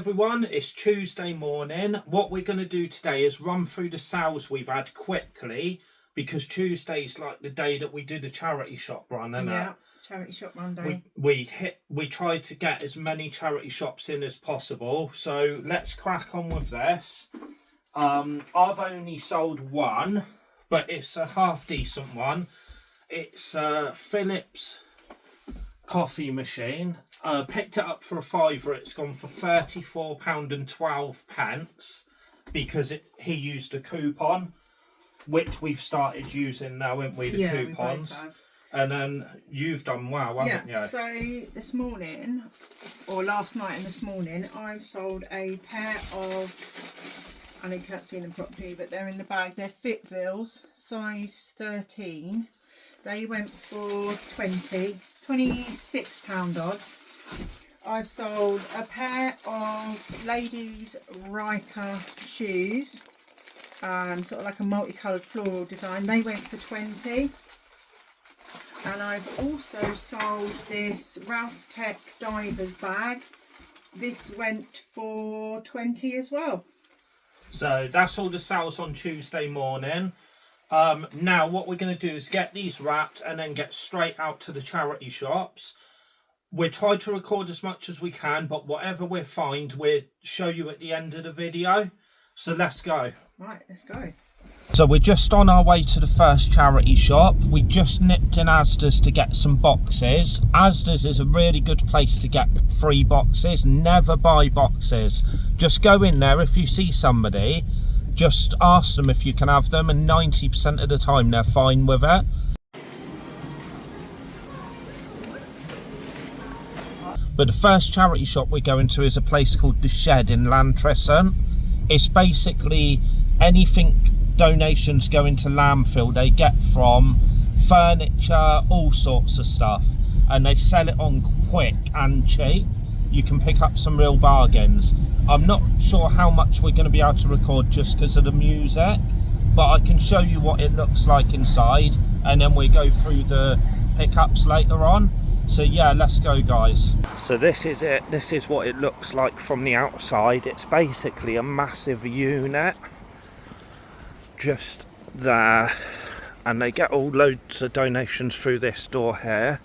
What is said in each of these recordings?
everyone, it's Tuesday morning. What we're going to do today is run through the sales we've had quickly, because Tuesday's like the day that we do the charity shop run, and charity shop run day. We tried to get as many charity shops in as possible, so let's crack on with this. I've only sold one, but it's a half decent one. It's a Philips coffee machine. Picked it up for a £5. It's gone for £34.12 because he used a coupon, which we've started using now, haven't we? The coupons. We both have. And then you've done well, haven't you? So this morning, or last night and this morning, I've sold a pair of, I know you can't see them properly, but they're in the bag. They're Fitvilles, size 13. They went for £26 odd. I've sold a pair of ladies' Riker shoes, sort of like a multicoloured floral design. They went for 20. And I've also sold this Ralph Tech Divers bag. This went for 20 as well. So that's all the sales on Tuesday morning. Now what we're going to do is get these wrapped and then get straight out to the charity shops. We'll try to record as much as we can, but whatever we find, we'll show you at the end of the video. So let's go. Right, let's go. So we're just on our way to the first charity shop. We just nipped in Asda's to get some boxes. Asda's is a really good place to get free boxes. Never buy boxes. Just go in there. If you see somebody, just ask them if you can have them, and 90% of the time they're fine with it. But the first charity shop we're going to is a place called The Shed in Lantrisson. It's basically anything donations go into landfill they get from furniture, all sorts of stuff, and they sell it on quick and cheap. You can pick up some real bargains. I'm not sure how much we're going to be able to record just because of the music, but I can show you what it looks like inside, and then we go through the pickups later on. So yeah, let's go guys. So this is it. This is what it looks like from the outside. It's basically a massive unit just there, and they get all loads of donations through this door here,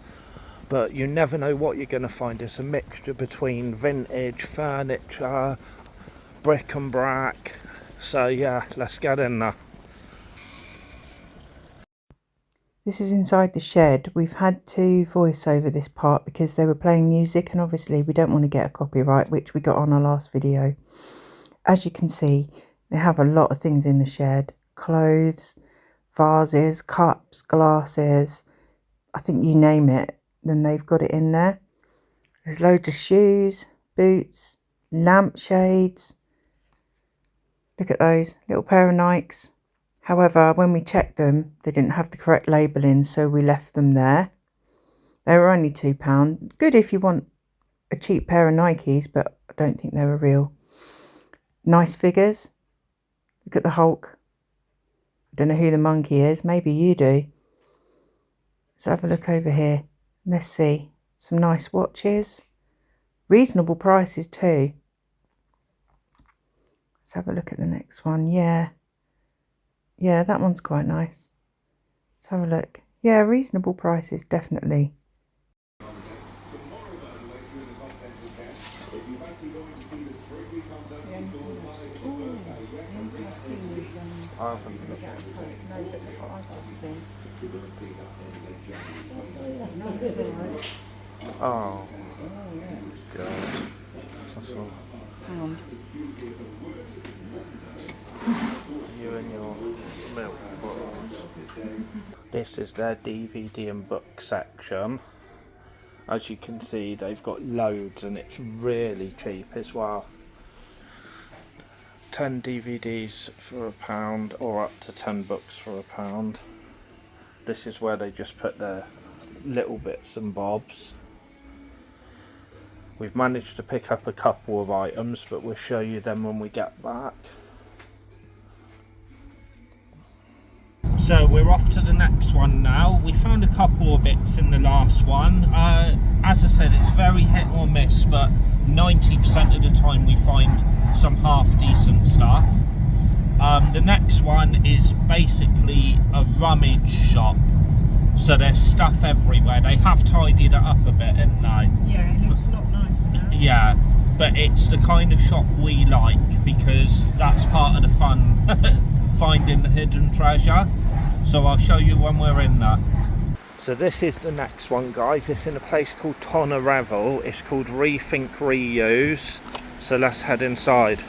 but you never know what you're going to find. It's a mixture between vintage, furniture, brick and brack. So yeah, let's get in there. This is inside the shed. We've had to voice over this part because they were playing music, and obviously we don't want to get a copyright, which we got on our last video. As you can see, they have a lot of things in the shed. Clothes, vases, cups, glasses, I think you name it, then they've got it in there. There's loads of shoes, boots, lampshades. Look at those, little pair of Nikes. However, when we checked them, they didn't have the correct labelling, so we left them there. They were only £2. Good if you want a cheap pair of Nikes, but I don't think they were real. Nice figures. Look at the Hulk. I don't know who the monkey is. Maybe you do. Let's have a look over here. Let's see. Some nice watches. Reasonable prices too. Let's have a look at the next one. Yeah, that one's quite nice. Let's have a look. Yeah, reasonable prices, definitely. Oh, God. That's all. Pound. You and your milk bottles. This is their DVD and book section. As you can see, they've got loads, and it's really cheap as well. 10 DVDs for £1, or up to 10 books for £1. This is where they just put their little bits and bobs. We've managed to pick up a couple of items, but we'll show you them when we get back. So we're off to the next one now. We found a couple of bits in the last one. As I said, it's very hit or miss, but 90% of the time we find some half decent stuff. The next one is basically a rummage shop. So there's stuff everywhere. They have tidied it up a bit, haven't they? Yeah, it looks a lot nicer now. Yeah, but it's the kind of shop we like, because that's part of the fun, finding the hidden treasure. So I'll show you when we're in there. So this is the next one, guys. It's in a place called Revel. It's called Rethink Reuse. So let's head inside.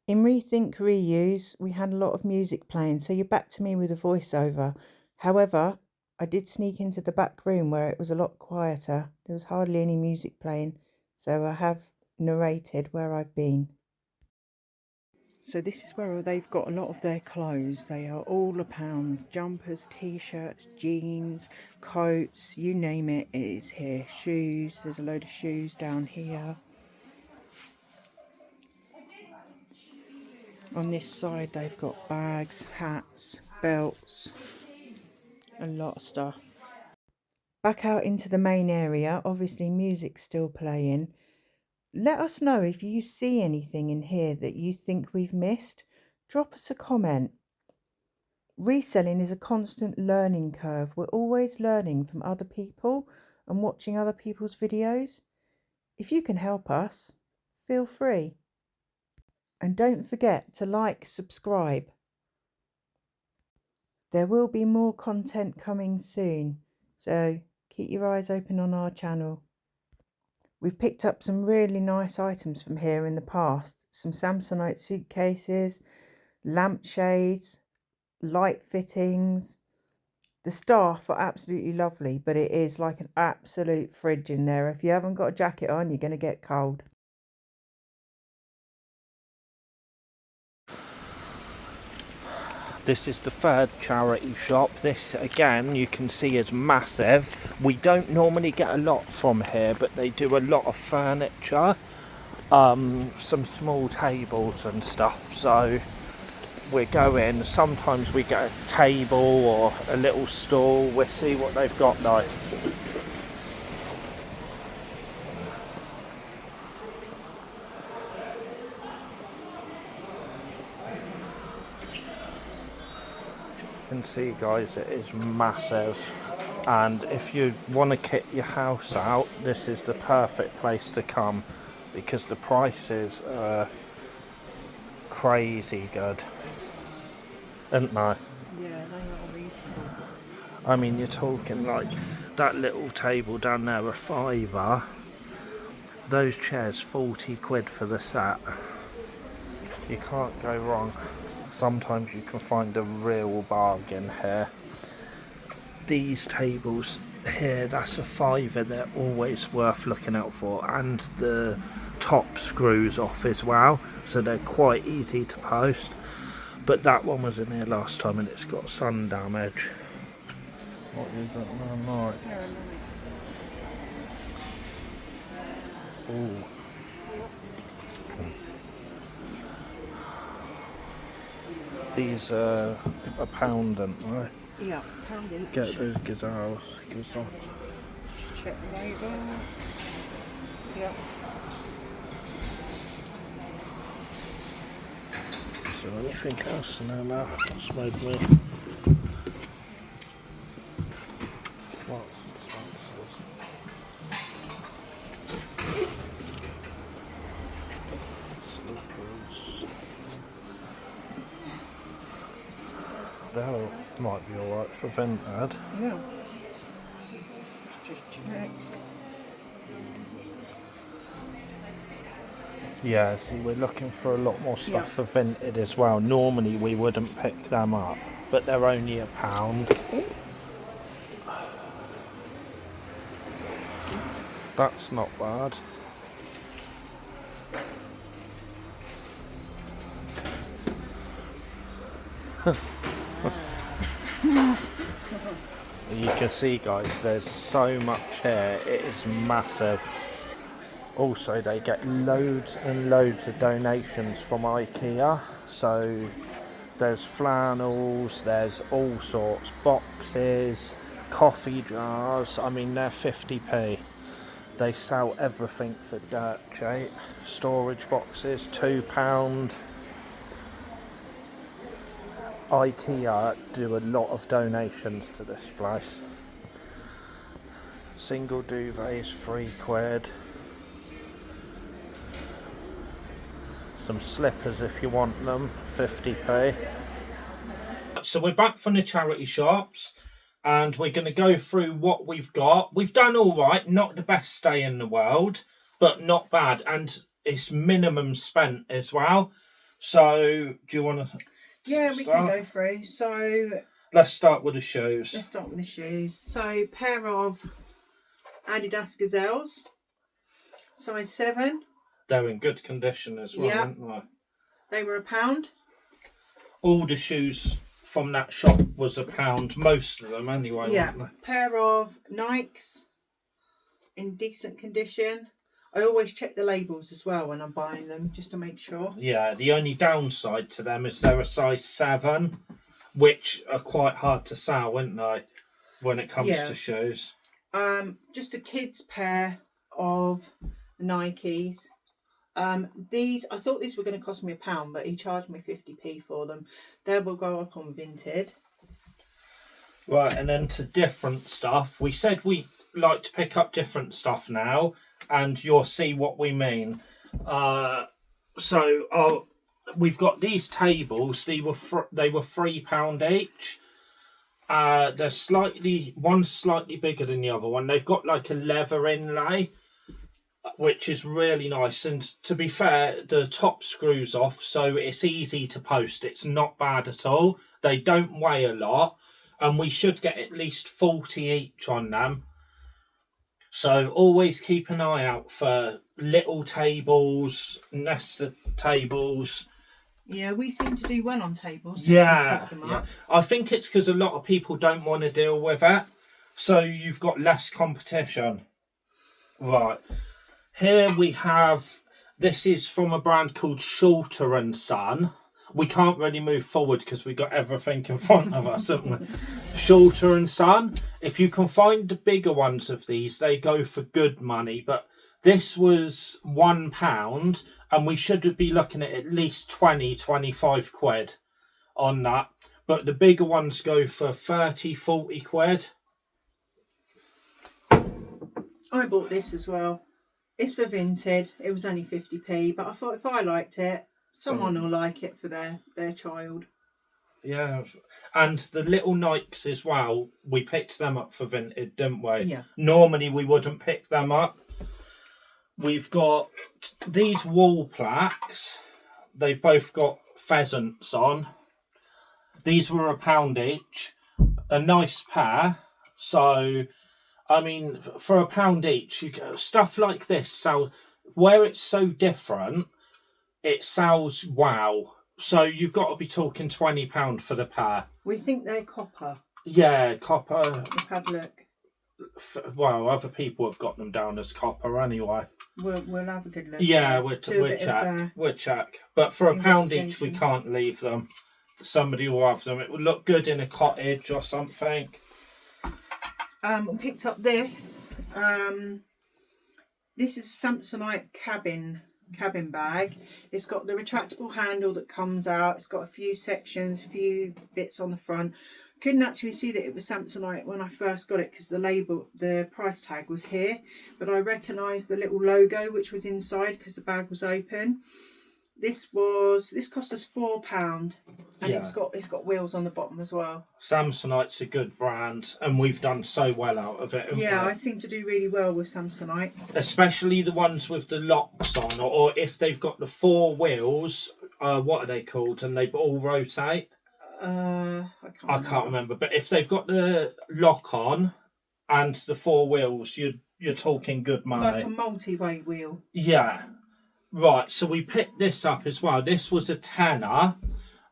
In Rethink Reuse, we had a lot of music playing, so you're back to me with a voiceover. However, I did sneak into the back room where it was a lot quieter. There was hardly any music playing, so I have narrated where I've been. So this is where they've got a lot of their clothes. They are all £1. Jumpers, t-shirts, jeans, coats, you name it, it is here. Shoes, there's a load of shoes down here. On this side they've got bags, hats, belts, a lot of stuff. Back out into the main area, obviously music's still playing. Let us know if you see anything in here that you think we've missed. Drop us a comment. Reselling is a constant learning curve. We're always learning from other people and watching other people's videos. If you can help us, feel free. And don't forget to like, subscribe. There will be more content coming soon, so keep your eyes open on our channel. We've picked up some really nice items from here in the past. Some Samsonite suitcases, lampshades, light fittings. The staff are absolutely lovely, but it is like an absolute fridge in there. If you haven't got a jacket on, you're going to get cold. This is the third charity shop. This again you can see is massive. We don't normally get a lot from here, but they do a lot of furniture, some small tables and stuff. So we're going, sometimes we get a table or a little stall. We'll see what they've got though. You can see, guys, it is massive, and if you want to kit your house out, this is the perfect place to come, because the prices are crazy good, aren't they? Yeah, they are reasonable. I mean, you're talking like that little table down there, a £5. Those chairs, 40 quid for the set. You can't go wrong. Sometimes you can find a real bargain here. These tables here, that's a £5. They're always worth looking out for, and the top screws off as well, so they're quite easy to post. But that one was in here last time and it's got sun damage. What you got now, Mike? Ooh. These are £1, aren't they? Yeah, pound inch. Get those gazelles. Check the label. Yep. Is there anything else in there now? That's made me. That might be alright for Vinted. Yeah. Just check. Yeah, see, we're looking for a lot more stuff for Vinted as well. Normally we wouldn't pick them up, but they're only £1. That's not bad. You can see, guys, there's so much here. It is massive. Also, they get loads and loads of donations from IKEA, so There's flannels, there's all sorts, boxes, coffee jars. I mean, they're 50p. They sell everything for dirt cheap. Storage boxes, £2. IKEA do a lot of donations to this place. Single duvets, £3. Some slippers if you want them, 50p. So we're back from the charity shops and we're going to go through what we've got. We've done all right, not the best stay in the world, but not bad. And it's minimum spent as well. So do you want to... Yeah, we can go through. So let's start with the shoes. Let's start with the shoes. So pair of Adidas Gazelles, size 7. They're in good condition as well, aren't they? They were £1. All the shoes from that shop was £1, most of them anyway. Yeah, Weren't they? Pair of Nikes in decent condition. I always check the labels as well when I'm buying them, just to make sure. Yeah, the only downside to them is they're a size 7, which are quite hard to sell, aren't they, when it comes to shoes. Just a kid's pair of Nikes. These, I thought these were going to cost me £1, but he charged me 50p for them. They will go up on Vinted. Right, and then to different stuff. We said we like to pick up different stuff now, and you'll see what we mean. We've got these tables. They were £3 each. One's slightly bigger than the other one. They've got like a leather inlay, which is really nice. And to be fair, the top screws off, so it's easy to post. It's not bad at all. They don't weigh a lot, and we should get at least 40 each on them. So always keep an eye out for little tables, nested tables. Yeah, we seem to do well on tables. Yeah. I think it's because a lot of people don't want to deal with it. So you've got less competition. Right. Here we have, this is from a brand called Shorter and Son. We can't really move forward because we've got everything in front of us, haven't we? Shorter and Son. If you can find the bigger ones of these, they go for good money. But this was £1, and we should be looking at least 25 quid on that. But the bigger ones go for 40 quid. I bought this as well. It's for Vinted. It was only 50p, but I thought if I liked it, someone will like it for their child. Yeah, and the little Nikes as well, we picked them up for Vinted, didn't we? Yeah. Normally we wouldn't pick them up. We've got these wall plaques. They've both got pheasants on. These were £1 each. A nice pair. So, I mean, for £1 each, stuff like this, where it's so different, it sells wow. So you've got to be talking £20 for the pair. We think they're copper. Yeah, copper. We've had a look. Well, other people have got them down as copper anyway. We'll have a good look. Yeah, we'll check. But for £1 each, we can't leave them. Somebody will have them. It would look good in a cottage or something. We picked up this. This is a Samsonite cabin bag. It's got the retractable handle that comes out. It's got a few sections, a few bits on the front. Couldn't actually see that it was Samsonite when I first got it because the price tag was here, but I recognised the little logo which was inside because the bag was open. This cost us £4, and it's got wheels on the bottom as well. Samsonite's a good brand, and we've done so well out of it. Yeah, I seem to do really well with Samsonite, especially the ones with the locks on, or if they've got the 4 wheels. What are they called? And they all rotate. I can't remember. But if they've got the lock on and the 4 wheels, you're talking good money. Like a multi-way wheel. Yeah. Right, so we picked this up as well. This was a tenner,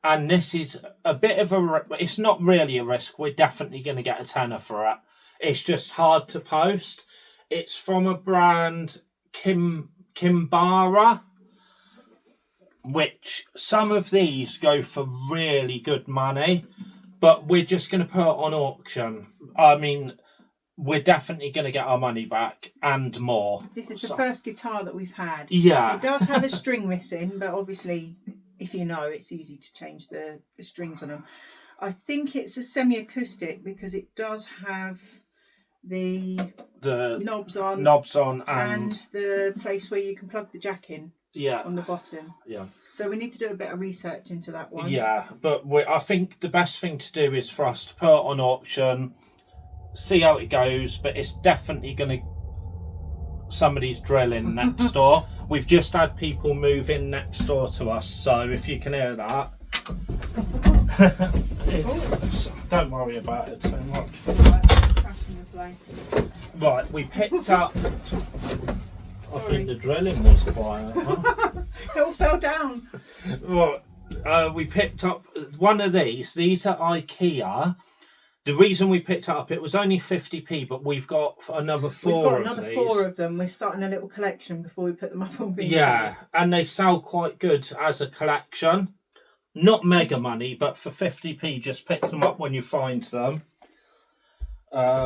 and this is a bit of a... It's not really a risk. We're definitely going to get a tenner for it. It's just hard to post. It's from a brand, Kimbara. which some of these go for really good money, but we're just going to put it on auction. I mean, we're definitely going to get our money back and more. This is the first guitar that we've had. Yeah. It does have a string missing, but obviously, if you know, it's easy to change the strings on them. I think it's a semi-acoustic because it does have the knobs on and the place where you can plug the jack in. Yeah. On the bottom. Yeah. So we need to do a bit of research into that one. Yeah, but I think the best thing to do is for us to put it on auction, see how it goes, but it's definitely going to... Somebody's drilling next door. We've just had people move in next door to us, so if you can hear that... don't worry about it so much. Right, we picked up... I think the drilling was quiet. Huh? It all fell down. Right, we picked up one of these. These are IKEA. The reason we picked it up, it was only 50p, but we've got another four of these. We've got another 4 of them. We're starting a little collection before we put them up on Vinted. Yeah, and they sell quite good as a collection. Not mega money, but for 50p, just pick them up when you find them.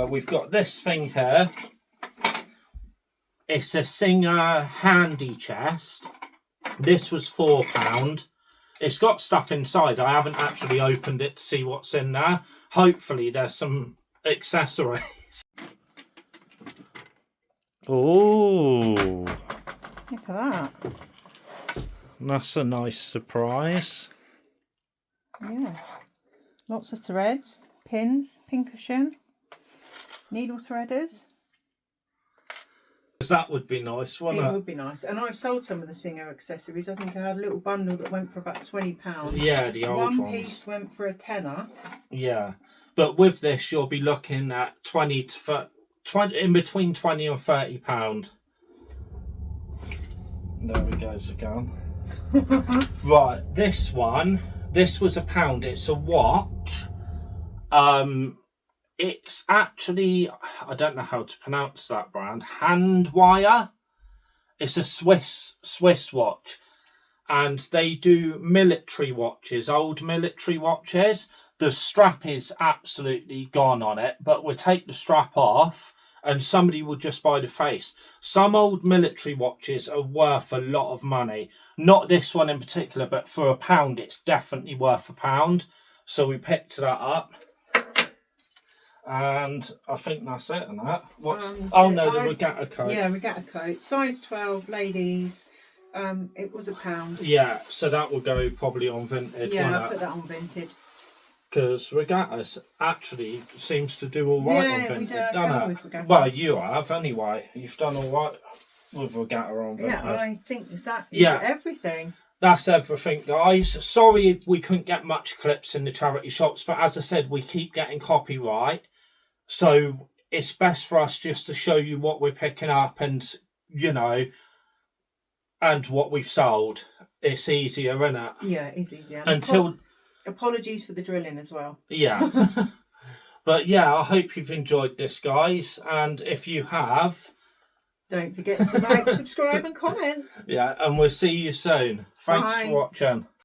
We've got this thing here. It's a Singer handy chest. This was £4. It's got stuff inside. I haven't actually opened it to see what's in there. Hopefully there's some accessories. Oh, look at that. That's a nice surprise. Yeah. Lots of threads, pins, pincushion, needle threaders. That would be nice, wouldn't it? It would be nice. And I've sold some of the Singer accessories. I think I had a little bundle that went for about £20. Yeah, the old ones. One piece went for a tenner. Yeah. But with this, you'll be looking at 20 in between £20 and £30. There we go again. Right, this one. This was £1. It's a watch. It's actually, I don't know how to pronounce that brand, Handwire. It's a Swiss watch, and they do military watches, old military watches. The strap is absolutely gone on it, but we'll take the strap off and somebody will just buy the face. Some old military watches are worth a lot of money. Not this one in particular, but for £1, it's definitely worth £1. So we picked that up. And I think that's it on that. What's oh no, the regatta coat. Yeah, regatta coat. Size 12, ladies. It was £1. Yeah, so that will go probably on Vinted. Yeah, I'll put that on Vinted. Because regattas actually seems to do all right on Vinted, doesn't it? Well, you have anyway. You've done all right with regatta on Vinted. Yeah, I think that is everything. That's everything, guys. Sorry we couldn't get much clips in the charity shops, but as I said, we keep getting copyright. So it's best for us just to show you what we're picking up and, you know, and what we've sold. It's easier, isn't it? Yeah, it is easier. Until... Apologies for the drilling as well. Yeah. But yeah, I hope you've enjoyed this, guys. And if you have... don't forget to like, subscribe and comment. Yeah, and we'll see you soon. Thanks for watching.